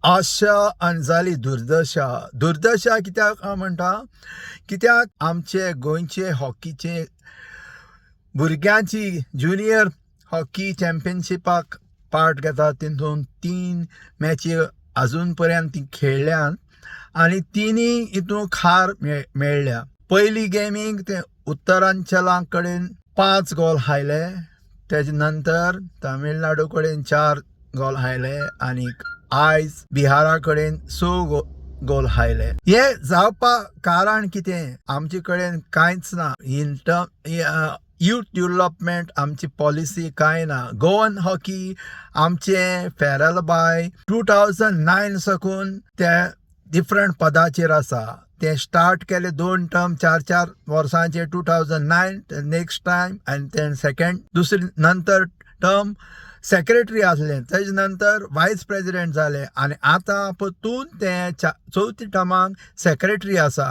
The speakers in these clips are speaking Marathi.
आशा आनी जाली दुर्दशा. दुर्दशा कित्याक म्हणटा, कित्याक आमचे गोंयचे हॉकीचे भुरग्यांची ज्युनियर हॉकी चॅम्पियनशिपाक पार्ट घेता. तितून 3 मॅची आजून पर्यंत ती खेळ्ळ्यात आनी तिनूय हितूंक हार मेळ्ळ्या. पयली गेमीक ते उत्तरांचला कडेन 5 गोल हायले. तेजे नंतर तामिळनाडू कडेन 4 गोल हायले आनीक आयज बिहारा कडेन 6 गोल हायले. हे जावपाक कारण कितें? आमचे कडेन कांयच ना. यूथ डेव्हलपमेंट आमची पॉलिसी कांय ना. गोवन हॉकी आमचे फेरलबाय 2009 साकून ते डिफरंट पदाचेर आसा. ते स्टार्ट केले 2 टर्म 4-4 वर्सांचे 2009 नेक्स्ट टायम आनी ते दुसरे नंतर टर्म सेक्रेटरी असले. तेजे नंतर वायस प्रेसिडेंट जाले आनी आतां परतून ते 4थी टर्माक सेक्रेटरी आसा.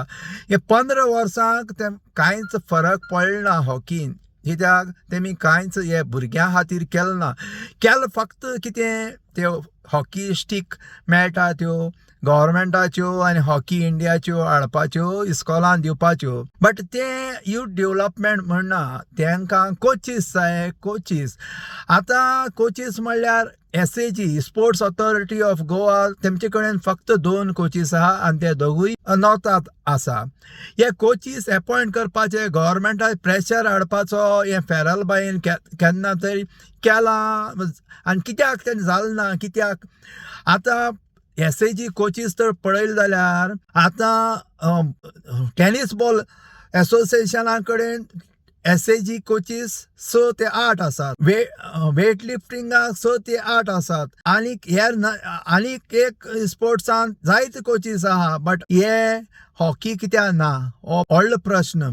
हे 15 वर्सांक ते कांयच फरक पडना हॉकीन. कित्याक तेमी कांयच हे भुरग्यां खातीर केलें ना. केलां फक्त कितें ते हॉकी स्टीक मेळटा त्यो गव्हर्मेंटाच्यो आनी हॉकी इंडियाच्यो हाडपाच्यो इस्कॉलान दिवपाच्यो. बट ते यूथ डेव्हलपमेंट म्हणना. तांकां कोचीस जाय. कोचीस आतां कोचीस म्हणल्यार SAG sports authority of Goa तेमचे कडेन फक्त 2 कोचीस आहा आनी ते दोगूय नॉर्थांत आसा. हे कोचीस अपॉयंट करपाचे गव्हर्मेंटाक प्रेशर हाडपाचो हे फेरलबायेन केन्ना तरी केलां आनी कित्याक तें जालें ना? कित्याक आतां SAG कोचीस तर पळयले जाल्यार आतां टेनीस बॉल एसोसिएशना कडेन SAG कोचीस 6 ते 8 आसात. वेट लिफ्टिंगाक 6 ते 8 आसात. आनीक एक स्पोर्ट्सान जायते कोचीस आहा. बट हे हॉकी कित्याक ना हो व्हडलो प्रश्न.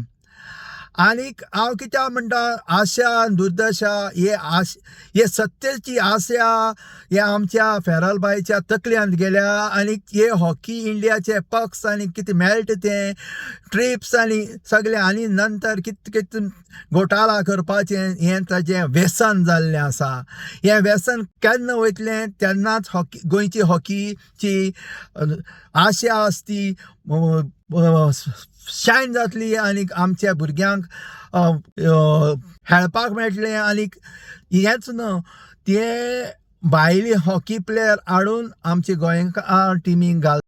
आनीक हांव कित्याक म्हणटा आशा दुर्दशा हे सत्तेची आशा हे आमच्या फेरलबायच्या तकल्यांत गेल्या. आनीक हे हॉकी इंडियाचे पक्स आनी कितें मेळटा ते ट्रिप्स आनी सगळे आनी नंतर कितें घोटाळा करपाचें हें ताजें व्यसन जाल्लें आसा. हें व्यसन केन्ना वयतलें तेन्नाच गोंयची हॉकीची आशा आसती शायन जातली आनीक आमच्या भुरग्यांक खेळपाक मेळटलें. आनीक हेंच न्हू ते भायली हॉकी प्लेयर हाडून आमच्या गोंयकार टिमीक घाल